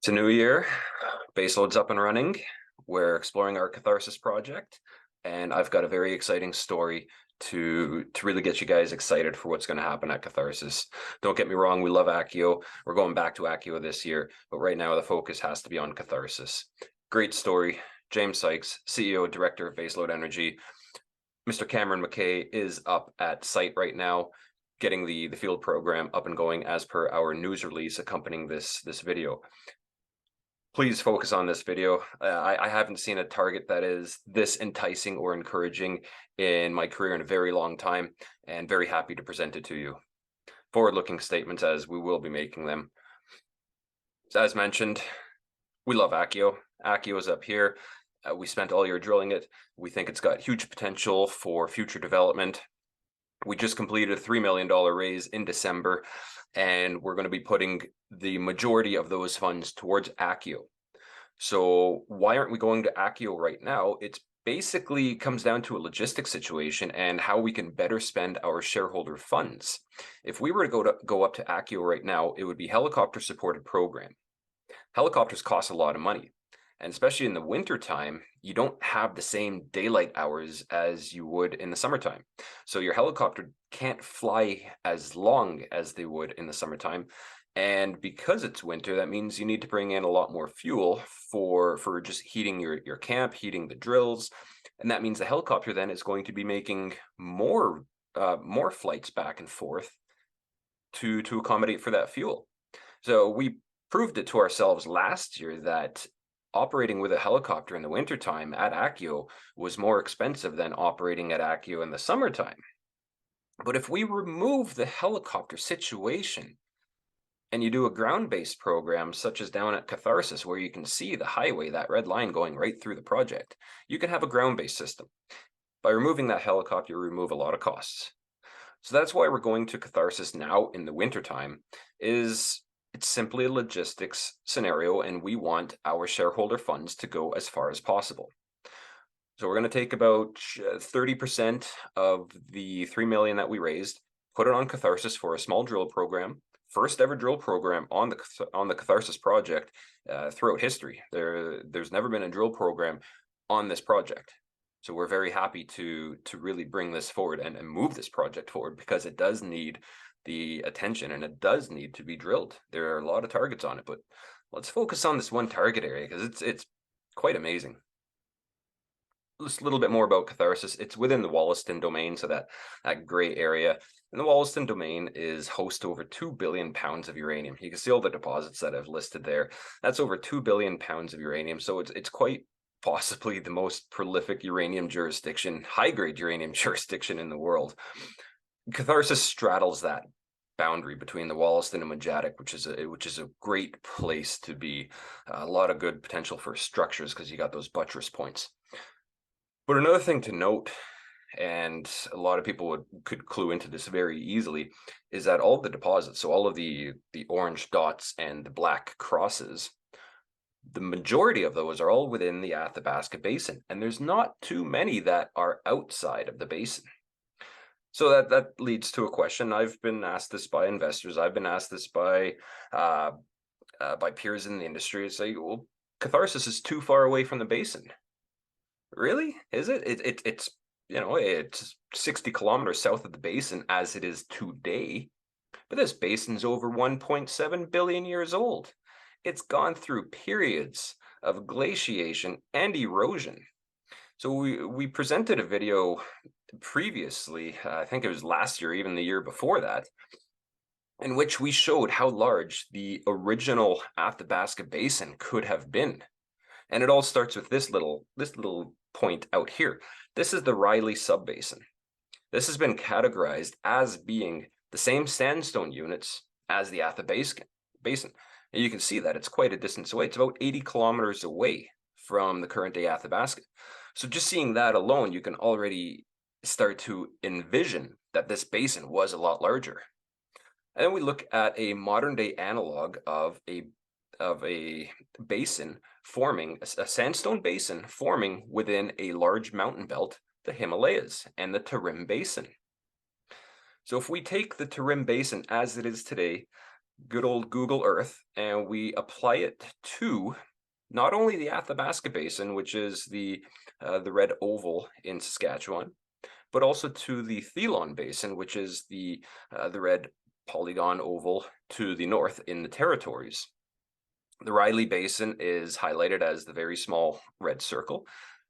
It's a new year. Baselode's up and running. We're exploring our Catharsis project, and I've got a very exciting story to really get you guys excited for what's going to happen at Catharsis. Don't get me wrong, we love Accio. We're going back to Accio this year, but right now the focus has to be on Catharsis. Great story. James Sykes, CEO and Director of Baselode Energy. Mr. Cameron McKay is up at site right now, getting the field program up and going as per our news release accompanying this video. Please focus on this video. I haven't seen a target that is this enticing or encouraging in my career in a very long time, and very happy to present it to you. Forward-looking statements, as we will be making them. So as mentioned, we love Accio. Accio is up here. We spent all year drilling it. We think it's got huge potential for future development. We just completed a $3 million raise in December, and we're going to be putting the majority of those funds towards Accio. So why aren't we going to Accio right now? It's basically comes down to a logistics situation and how we can better spend our shareholder funds. If we were to go up to Accio right now, it would be helicopter supported program. Helicopters cost a lot of money. And especially in the winter time, you don't have the same daylight hours as you would in the summertime. So your helicopter can't fly as long as they would in the summertime. And because it's winter, that means you need to bring in a lot more fuel for just heating your camp, heating the drills. And that means the helicopter then is going to be making more flights back and forth to accommodate for that fuel. So we proved it to ourselves last year that operating with a helicopter in the wintertime at Accio was more expensive than operating at Accio in the summertime. But if we remove the helicopter situation and you do a ground-based program such as down at Catharsis, where you can see the highway, that red line going right through the project, you can have a ground-based system. By removing that helicopter, you remove a lot of costs. So that's why we're going to Catharsis now in the wintertime. It's simply a logistics scenario, and we want our shareholder funds to go as far as possible. So we're going to take about 30% of the $3 million that we raised, put it on Catharsis for a small drill program, first ever drill program on the Catharsis project throughout history. There's never been a drill program on this project. So we're very happy to really bring this forward and move this project forward, because it does need the attention and it does need to be drilled. There are a lot of targets on it, but let's focus on this one target area because it's quite amazing. Just a little bit more about Catharsis. It's within the Wollaston domain, so that gray area. And the Wollaston domain is host to over 2 billion pounds of uranium. You can see all the deposits that I've listed there. That's over 2 billion pounds of uranium. So it's quite possibly the most prolific uranium jurisdiction, high-grade uranium jurisdiction in the world. Catharsis straddles that boundary between the Wollaston and Majatic, which is a great place to be. A lot of good potential for structures because you got those buttress points. But another thing to note, and a lot of people could clue into this very easily, is that all of the deposits, so all of the orange dots and the black crosses, the majority of those are all within the Athabasca Basin, and there's not too many that are outside of the basin. So that leads to a question. I've been asked this by investors. I've been asked this by peers in the industry. Say, well, Catharsis is too far away from the basin. Really? Is it? It's it's 60 kilometers south of the basin as it is today. But this basin's over 1.7 billion years old. It's gone through periods of glaciation and erosion. So we presented a video previously, I think it was last year, even the year before that, in which we showed how large the original Athabasca Basin could have been. And it all starts with this little point out here. This is the Riley Subbasin. This has been categorized as being the same sandstone units as the Athabasca Basin. And you can see that it's quite a distance away. It's about 80 kilometers away from the current day Athabasca. So just seeing that alone, you can already start to envision that this basin was a lot larger. And then we look at a modern day analog of a basin forming, a sandstone basin forming within a large mountain belt, the Himalayas and the Tarim Basin. So if we take the Tarim Basin as it is today, good old Google Earth, and we apply it to not only the Athabasca Basin, which is the red oval in Saskatchewan, but also to the Thelon Basin, which is the red polygon oval to the north in the Territories. The Riley Basin is highlighted as the very small red circle.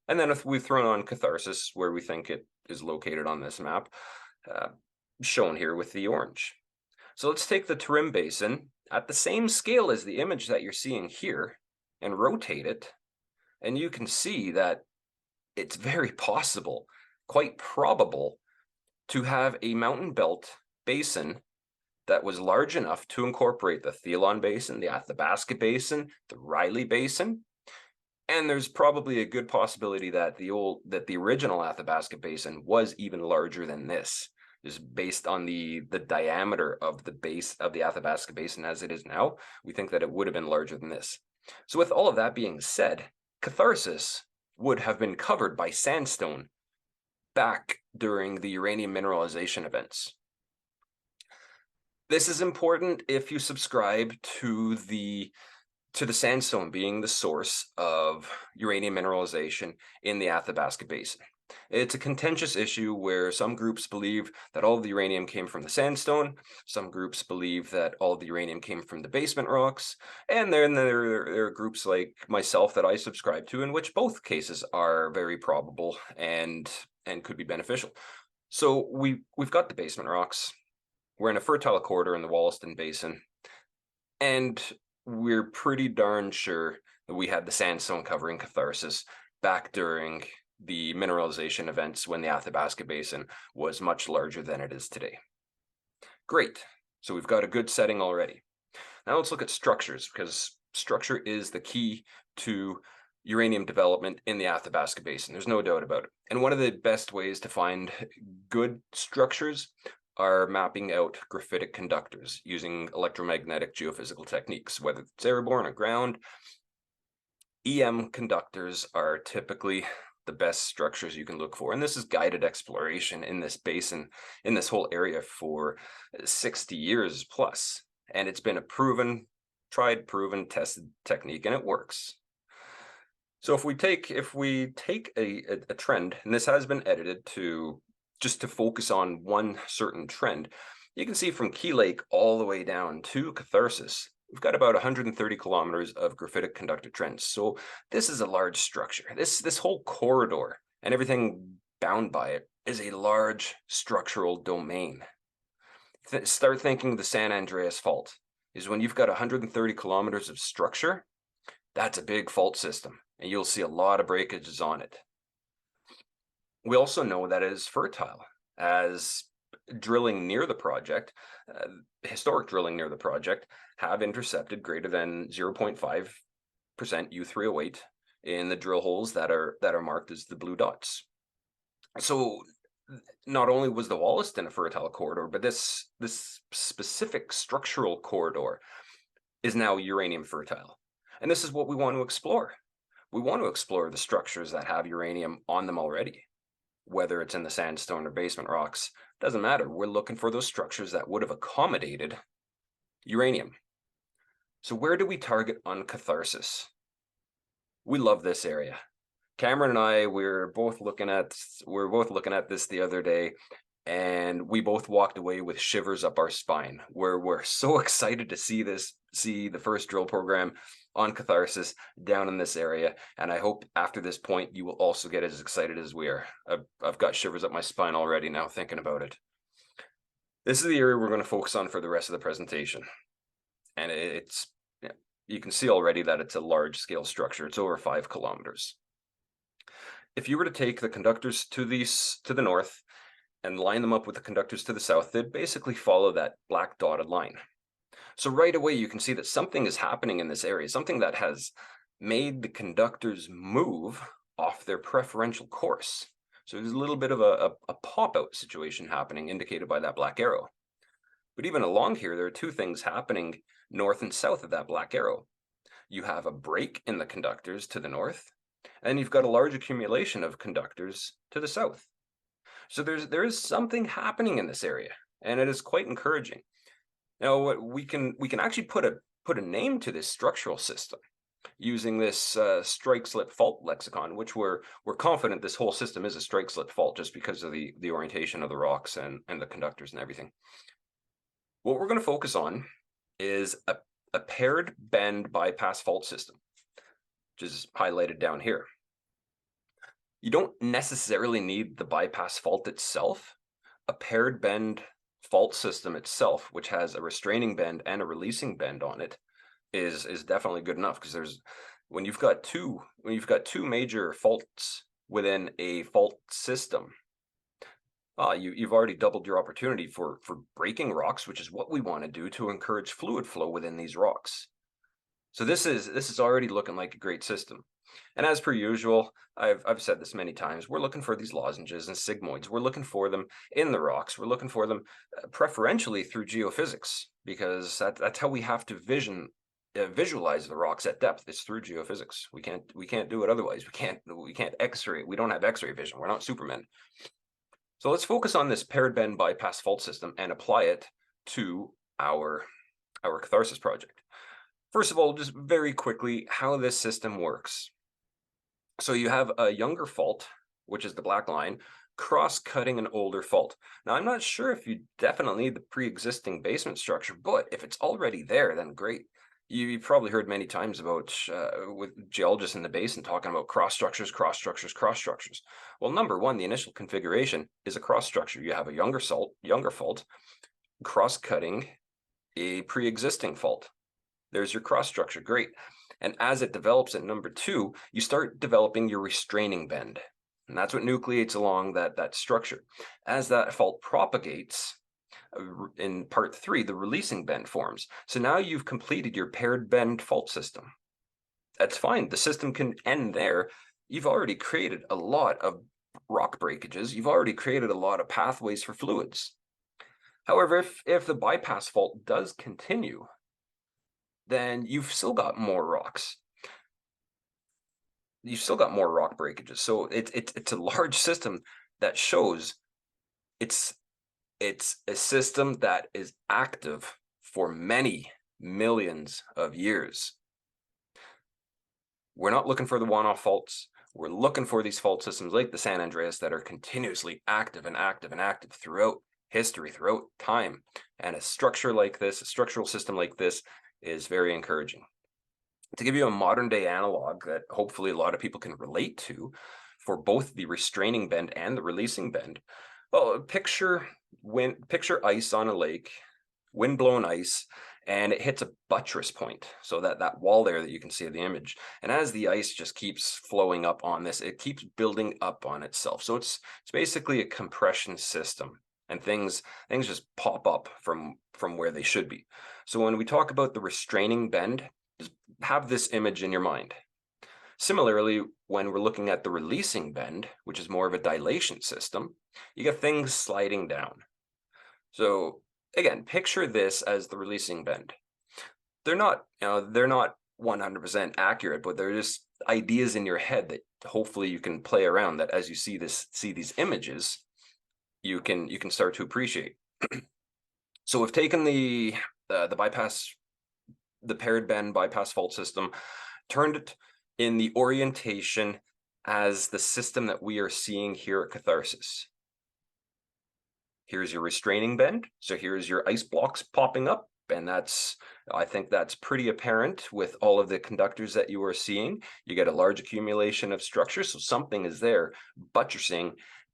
And then if we've thrown on Catharsis, where we think it is located on this map, shown here with the orange. So let's take the Tarim Basin at the same scale as the image that you're seeing here and rotate it. And you can see that it's very possible, quite probable, to have a mountain belt basin that was large enough to incorporate the Thelon Basin, the Athabasca Basin, the Riley Basin. And there's probably a good possibility that the original Athabasca Basin was even larger than this, just based on the diameter of the base of the Athabasca Basin as it is now. We think that it would have been larger than this. So with all of that being said, Catharsis would have been covered by sandstone back during the uranium mineralization events. This is important if you subscribe to the sandstone being the source of uranium mineralization in the Athabasca Basin. It's a contentious issue where some groups believe that all of the uranium came from the sandstone, some groups believe that all of the uranium came from the basement rocks, and then there are groups like myself that I subscribe to, in which both cases are very probable and could be beneficial. So we've got the basement rocks. We're in a fertile corridor in the Wollaston Basin, and we're pretty darn sure that we had the sandstone covering Catharsis back during the mineralization events when the Athabasca Basin was much larger than it is today. Great, so we've got a good setting already. Now let's look at structures, because structure is the key to uranium development in the Athabasca Basin. There's no doubt about it. And one of the best ways to find good structures are mapping out graphitic conductors using electromagnetic geophysical techniques, whether it's airborne or ground. EM conductors are typically the best structures you can look for. And this is guided exploration in this basin, in this whole area for 60 years plus. And it's been a tried, proven, tested technique, and it works. So if we take a trend, and this has been edited just to focus on one certain trend, you can see from Key Lake all the way down to Catharsis, we've got about 130 kilometers of graphitic conductor trends. So this is a large structure. This whole corridor and everything bound by it is a large structural domain. Start thinking the San Andreas Fault is when you've got 130 kilometers of structure. That's a big fault system, and you'll see a lot of breakages on it. We also know that it is fertile, as drilling near the project, historic drilling near the project, have intercepted greater than 0.5% U3O8 in the drill holes that are marked as the blue dots. So not only was the Wollaston a fertile corridor, but this specific structural corridor is now uranium fertile. And this is what we want to explore. We want to explore the structures that have uranium on them already. Whether it's in the sandstone or basement rocks, doesn't matter. We're looking for those structures that would have accommodated uranium. So where do we target on Catharsis? We love this area. Cameron and I, we're both looking at this the other day, and we both walked away with shivers up our spine. We're so excited to see the first drill program on Catharsis down in this area, and I hope after this point you will also get as excited as we are. I've got shivers up my spine already now thinking about it. This is the area we're going to focus on for the rest of the presentation, and you can see already that it's a large scale structure. It's over 5 kilometers. If you were to take the conductors to the north and line them up with the conductors to the south, they'd basically follow that black dotted line. So right away, you can see that something is happening in this area, something that has made the conductors move off their preferential course. So there's a little bit of a pop-out situation happening, indicated by that black arrow. But even along here, there are two things happening north and south of that black arrow. You have a break in the conductors to the north, and you've got a large accumulation of conductors to the south. So there is something happening in this area, and it is quite encouraging. Now, what we can actually put a name to this structural system using this strike slip fault lexicon, which we're confident this whole system is a strike slip fault just because of the orientation of the rocks and the conductors and everything. What we're going to focus on is a paired bend bypass fault system, which is highlighted down here. You don't necessarily need the bypass fault itself. A paired bend fault system itself, which has a restraining bend and a releasing bend on it, is definitely good enough, because when you've got two major faults within a fault system, you've already doubled your opportunity for breaking rocks, which is what we want to do to encourage fluid flow within these rocks. So this is already looking like a great system. And as per usual, I've said this many times, we're looking for these lozenges and sigmoids. We're looking for them in the rocks. We're looking for them preferentially through geophysics, because that's how we have to visualize the rocks at depth. It's through geophysics. We can't do it otherwise. We can't X-ray. We don't have X-ray vision. We're not Supermen. So let's focus on this paired bend bypass fault system and apply it to our Catharsis project. First of all, just very quickly, how this system works. So you have a younger fault, which is the black line, cross-cutting an older fault. Now, I'm not sure if you definitely need the pre-existing basement structure, but if it's already there, then great. You've probably heard many times about with geologists in the basin talking about cross structures. Well, number one, the initial configuration is a cross structure. You have a younger fault cross-cutting a pre-existing fault. There's your cross structure, great. And as it develops at number two, you start developing your restraining bend. And that's what nucleates along that structure. As that fault propagates, in part three, the releasing bend forms. So now you've completed your paired bend fault system. That's fine. The system can end there. You've already created a lot of rock breakages. You've already created a lot of pathways for fluids. However, if the bypass fault does continue, then you've still got more rocks. You've still got more rock breakages. So it's a large system that shows it's a system that is active for many millions of years. We're not looking for the one-off faults. We're looking for these fault systems like the San Andreas that are continuously active throughout history, throughout time. And a structure like this, a structural system like this, is very encouraging. To give you a modern day analog that hopefully a lot of people can relate to for both the restraining bend and the releasing bend, well, picture ice on a lake, wind-blown ice, and it hits a buttress point. So that wall there that you can see in the image. And as the ice just keeps flowing up on this, it keeps building up on itself. So it's basically a compression system, and things just pop up from where they should be. So when we talk about the restraining bend, just have this image in your mind. Similarly, when we're looking at the releasing bend, which is more of a dilation system, you get things sliding down. So again, picture this as the releasing bend. They're not 100% accurate, but they're just ideas in your head that hopefully you can play around, that as you see these images, you can start to appreciate. So we've taken the paired bend bypass fault system, turned it in the orientation as the system that we are seeing here at Catharsis. Here's your restraining bend. So here's your ice blocks popping up, and I think that's pretty apparent with all of the conductors that you are seeing. You get a large accumulation of structure, so something is there buttressing,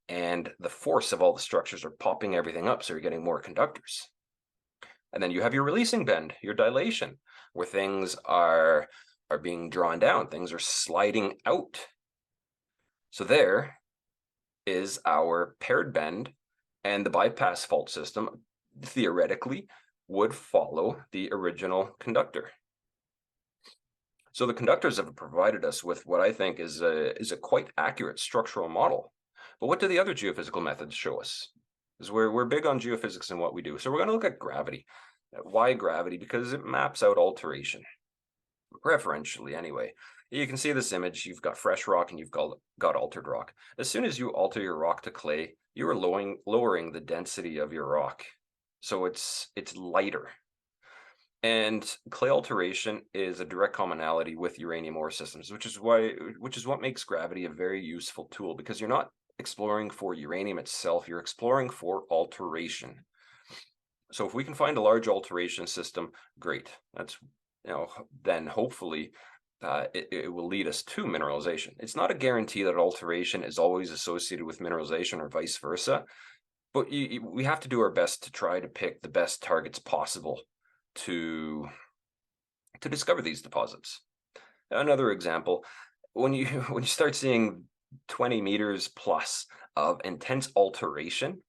and the force of all the structures are popping everything up, so you're getting more conductors. And then you have your releasing bend, your dilation, where things are being drawn down, things are sliding out. So there is our paired bend, and the bypass fault system theoretically would follow the original conductor. So the conductors have provided us with what I think is a quite accurate structural model. But what do the other geophysical methods show us? Because we're big on geophysics and what we do. So we're going to look at gravity. Why gravity? Because it maps out alteration, preferentially anyway. You can see this image. You've got fresh rock and you've got altered rock. As soon as you alter your rock to clay, you are lowering the density of your rock, so it's lighter. And clay alteration is a direct commonality with uranium ore systems, which is what makes gravity a very useful tool, because you're not exploring for uranium itself, you're exploring for alteration. So if we can find a large alteration system, great. That's, then hopefully it will lead us to mineralization. It's not a guarantee that alteration is always associated with mineralization or vice versa, but we have to do our best to try to pick the best targets possible to discover these deposits. Another example, when you when you start seeing 20 meters plus of intense alteration,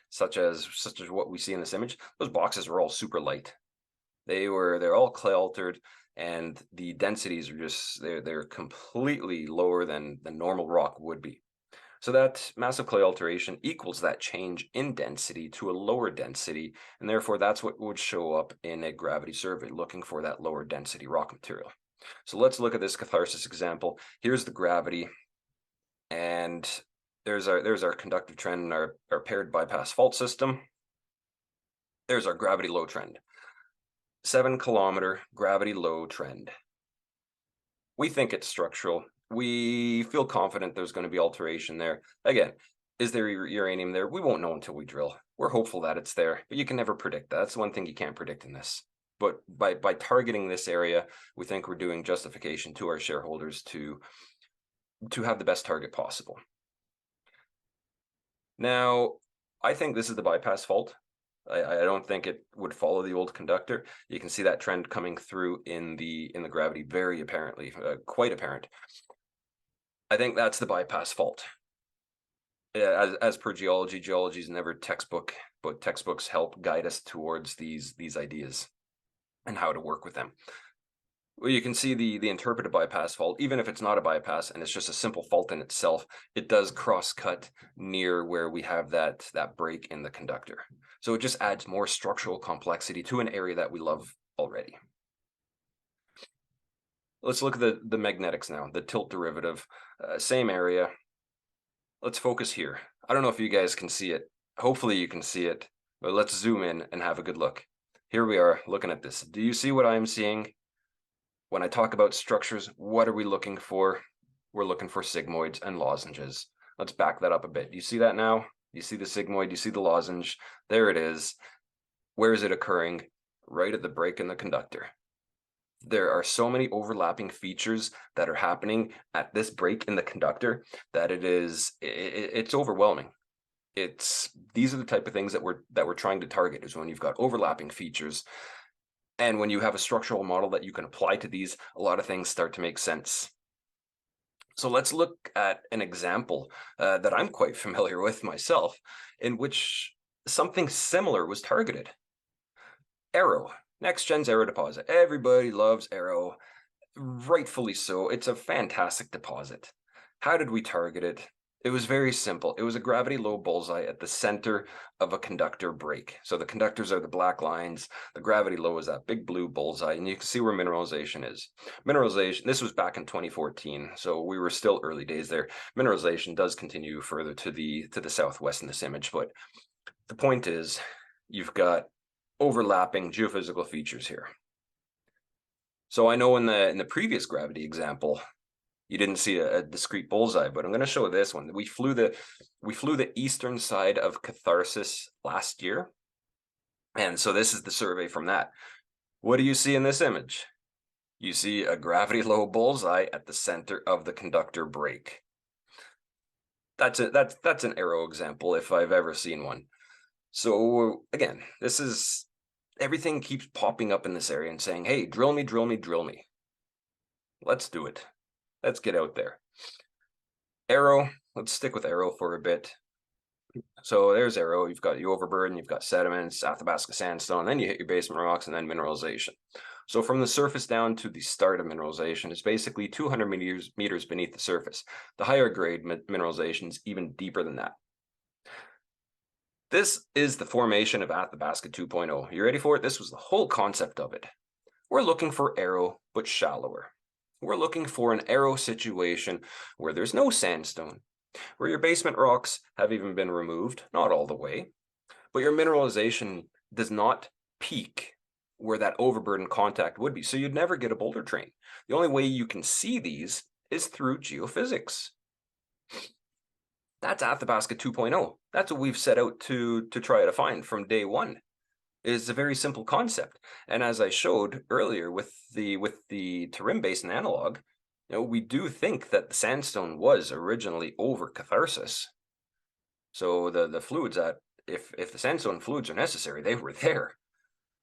such as what we see in this image, those boxes were all super light. They're all clay altered, and the densities are just they're completely lower than the normal rock would be. So that massive clay alteration equals that change in density to a lower density, and therefore that's what would show up in a gravity survey, looking for that lower density rock material. So let's look at this Catharsis example. Here's the gravity, and there's our conductive trend and our paired bypass fault system. There's our gravity low trend. 7-kilometer gravity low trend. We think it's structural. We feel confident there's going to be alteration there. Again, is there uranium there? We won't know until we drill. We're hopeful that it's there, but you can never predict that. That's one thing you can't predict in this. But by targeting this area, we think we're doing justification to our shareholders to have the best target possible. Now, I think this is the bypass fault. I don't think it would follow the old conductor. You can see that trend coming through in the gravity very apparently, quite apparent. I think that's the bypass fault. As per geology, geology is never textbook, but textbooks help guide us towards these ideas and how to work with them. Well, you can see the interpreted bypass fault, even if it's not a bypass and it's just a simple fault in itself, it does cross-cut near where we have that break in the conductor. So it just adds more structural complexity to an area that we love already. Let's look at the magnetics now, the tilt derivative, same area. Let's focus here. I don't know if you guys can see it. Hopefully you can see it, but let's zoom in and have a good look. Here we are looking at this. Do you see what I'm seeing? When I talk about structures, what are we looking for? We're looking for sigmoids and lozenges. Let's back that up a bit. Do you see that now? You see the sigmoid, you see the lozenge. There it is. Where is it occurring? Right at the break in the conductor. There are so many overlapping features that are happening at this break in the conductor that it's overwhelming. These are the type of things that we're trying to target, is when you've got overlapping features. And when you have a structural model that you can apply to these, a lot of things start to make sense. So let's look at an example that I'm quite familiar with myself, in which something similar was targeted. Arrow, next gen's Arrow deposit. Everybody loves Arrow, rightfully so. It's a fantastic deposit. How did we target it? It was very simple. It was a gravity low bullseye at the center of a conductor break. So the conductors are the black lines. The gravity low is that big blue bullseye, and you can see where mineralization is. Mineralization, this was back in 2014, so we were still early days there. Mineralization does continue further to the southwest in this image, but the point is, you've got overlapping geophysical features here. So I know in the previous gravity example, you didn't see a discrete bullseye, but I'm going to show this one. We flew the eastern side of Catharsis last year, and so this is the survey from that. What do you see in this image? You see a gravity low bullseye at the center of the conductor break. That's an Arrow example if I've ever seen one. So again, this is everything keeps popping up in this area and saying, hey, drill me, drill me, drill me. Let's do it. Let's get out there. Arrow, let's stick with Arrow for a bit. So there's Arrow, you've got your overburden, you've got sediments, Athabasca sandstone, then you hit your basement rocks, and then mineralization. So from the surface down to the start of mineralization is basically 200 meters beneath the surface. The higher grade mineralization is even deeper than that. This is the formation of Athabasca 2.0. You ready for it? This was the whole concept of it. We're looking for Arrow, but shallower. We're looking for an Arrow situation where there's no sandstone, where your basement rocks have even been removed, not all the way, but your mineralization does not peak where that overburden contact would be. So you'd never get a boulder train. The only way you can see these is through geophysics. That's Athabasca 2.0. That's what we've set out to try to find from day one. Is a very simple concept. And as I showed earlier with the Tarim Basin analog, we do think that the sandstone was originally over Catharsis. So the fluids that, if the sandstone fluids are necessary, they were there.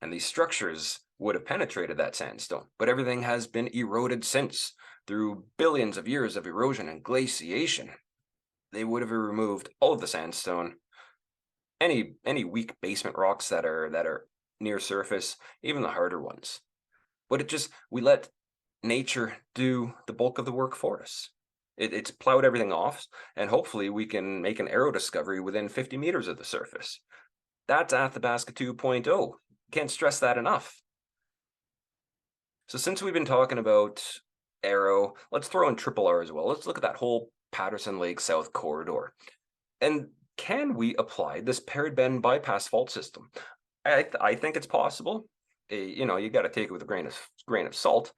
And these structures would have penetrated that sandstone. But everything has been eroded since, through billions of years of erosion and glaciation. They would have removed all of the sandstone, any weak basement rocks that are near surface, even the harder ones. But we let nature do the bulk of the work for us. It's plowed everything off, and hopefully we can make an arrow discovery within 50 meters of the surface. That's Athabasca 2.0. Can't stress that enough. So since we've been talking about Arrow, let's throw in Triple R as well. Let's look at that whole Patterson Lake South corridor. And can we apply this paired bend bypass fault system? I think it's possible. You got to take it with a grain of salt.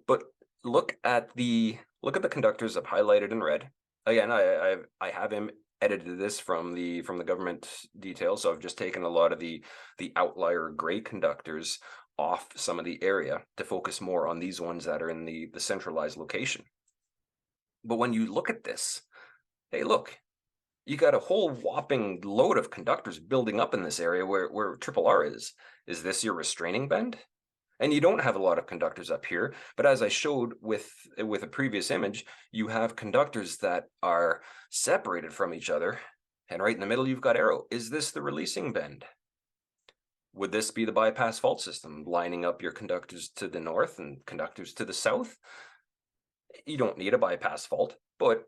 But look at the conductors I've highlighted in red. Again, I have edited this from the government details, so I've just taken a lot of the outlier gray conductors off some of the area to focus more on these ones that are in the centralized location. But when you look at this, hey, look, you got a whole whopping load of conductors building up in this area where Triple R is. Is this your restraining bend? And you don't have a lot of conductors up here, but as I showed with a previous image, you have conductors that are separated from each other, and right in the middle you've got Arrow. Is this the releasing bend? Would this be the bypass fault system, lining up your conductors to the north and conductors to the south? You don't need a bypass fault, but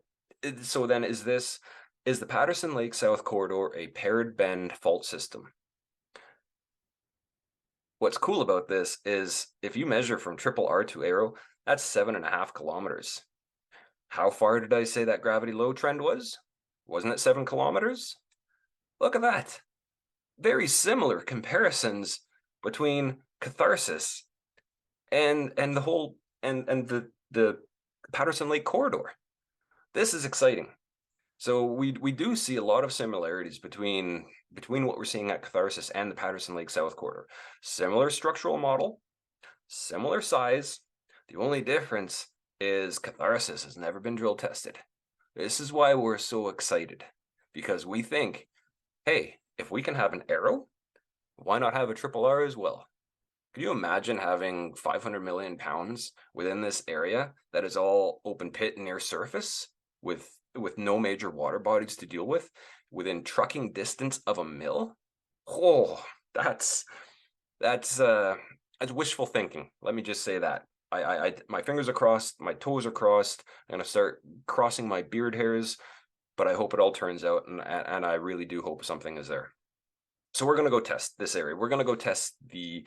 so then is the Patterson Lake South corridor a paired bend fault system? What's cool about this is if you measure from Triple R to Arrow, that's 7.5 kilometers. How far did I say that gravity low trend was? Wasn't it 7 kilometers? Look at that. Very similar comparisons between Catharsis and the whole and the Patterson Lake corridor. This is exciting. So we do see a lot of similarities between what we're seeing at Catharsis and the Patterson Lake South corridor. Similar structural model, similar size. The only difference is Catharsis has never been drill tested. This is why we're so excited, because we think, hey, if we can have an Arrow, why not have a Triple R as well? Could you imagine having 500 million pounds within this area that is all open pit near surface with no major water bodies to deal with, within trucking distance of a mill? Oh, that's wishful thinking. Let me just say that. My fingers are crossed, my toes are crossed. I'm gonna start crossing my beard hairs, but I hope it all turns out, and I really do hope something is there. So we're gonna go test this area. We're gonna go test the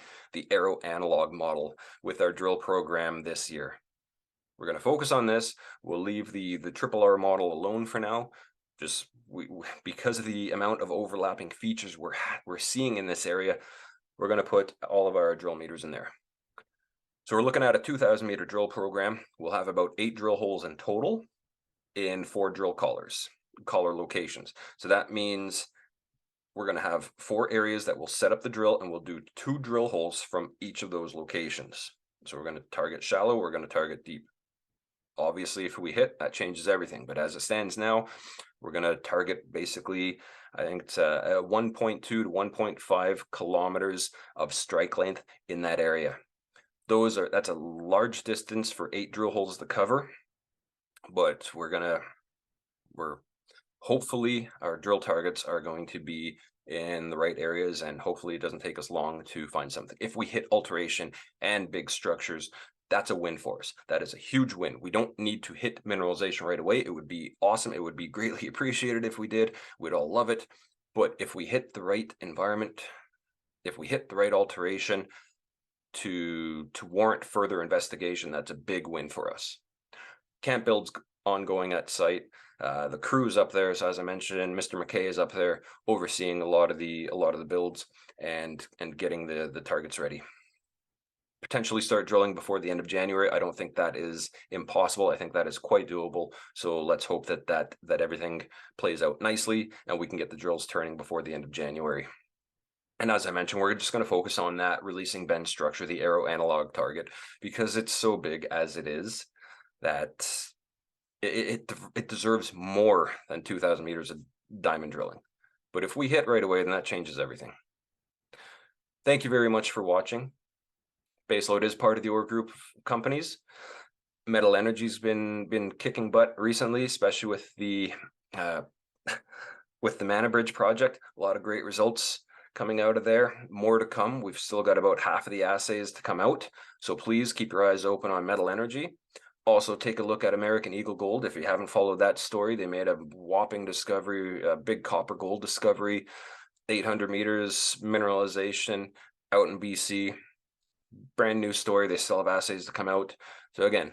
Arrow Analogue model with our drill program this year. We're going to focus on this. We'll leave the Triple R model alone for now, just because of the amount of overlapping features we're seeing in this area. We're going to put all of our drill meters in there. So we're looking at a 2,000 meter drill program. We'll have about 8 drill holes in total in 4 drill collar locations. So that means we're going to have 4 areas that will set up the drill, and we'll do 2 drill holes from each of those locations. So we're going to target shallow, we're going to target deep. Obviously, if we hit, that changes everything. But as it stands now, we're going to target basically, I think it's 1.2 to 1.5 kilometers of strike length in that area. That's a large distance for 8 drill holes to cover. But hopefully our drill targets are going to be in the right areas, and hopefully it doesn't take us long to find something. If we hit alteration and big structures, that's a win for us. That is a huge win. We don't need to hit mineralization right away. It would be awesome. It would be greatly appreciated if we did. We'd all love it. But if we hit the right environment, if we hit the right alteration to warrant further investigation, that's a big win for us. Camp build's ongoing at site. The crew's up there, so as I mentioned, Mr. McKay is up there overseeing a lot of the builds and getting the targets ready. potentially start drilling before the end of January. I don't think that is impossible. I think that is quite doable. So let's hope that everything plays out nicely and we can get the drills turning before the end of January. And as I mentioned, we're just going to focus on that releasing bend structure, the Arrow Analogue target, because it's so big as it is that it deserves more than 2,000 meters of diamond drilling. But if we hit right away, then that changes everything. Thank you very much for watching. Baselode is part of the Ore Group of companies. Metal Energy's been kicking butt recently, especially with the Mana Bridge project. A lot of great results coming out of there. More to come. We've still got about half of the assays to come out, so please keep your eyes open on Metal Energy. Also, take a look at American Eagle Gold. If you haven't followed that story, they made a whopping discovery, a big copper gold discovery, 800 meters mineralization out in BC. Brand new story. They still have assays to come out. So again,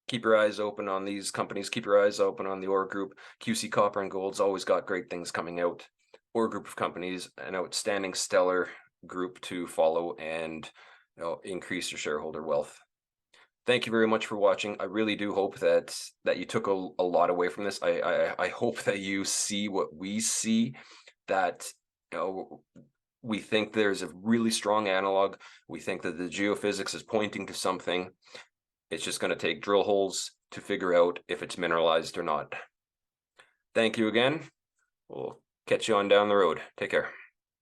keep your eyes open on these companies. Keep your eyes open on the Ore Group. QC Copper and Gold's always got great things coming out. Ore Group of companies, an outstanding stellar group to follow and increase your shareholder wealth. Thank you very much for watching. I really do hope that you took a lot away from this. I hope that you see what we see, that we think there's a really strong analog. We think that the geophysics is pointing to something. It's just going to take drill holes to figure out if it's mineralized or not. Thank you again. We'll catch you on down the road. Take care.